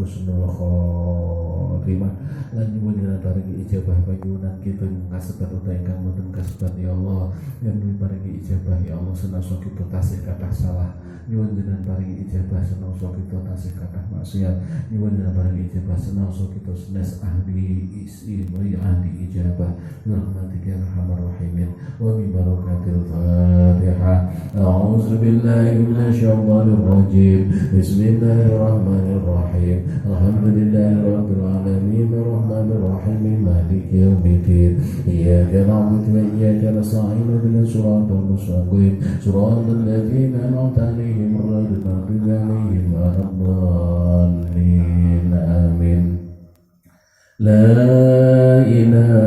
husnul khotimah lan nyuwun paringi ijabah panjenengan kita kasebat utawi ingkang boten kasebat ya Allah yen paringi ijabah ya Allah senasa kita tasih kathah salah nyuwun jenengan paringi ijabah senasa kita tasih kathah maksiat nyuwun jenengan paringi ijabah senasa kita senes ahli isi ahli ijabah rahmatika ya arhamar rahimin wa bi barakatil fatihah a'udzu billahi minasy syaithanir rajim bismillahirrahmanirrahim alhamdulillahi rabbil alamin arrahmanir rahim maliki yaumiddin iyyaka na'budu wa iyyaka nasta'in ihdinas siratal mustaqim siratal ladzina an'amta 'alaihim ghairil maghdubi 'alaihim waladdallin amin la ilaha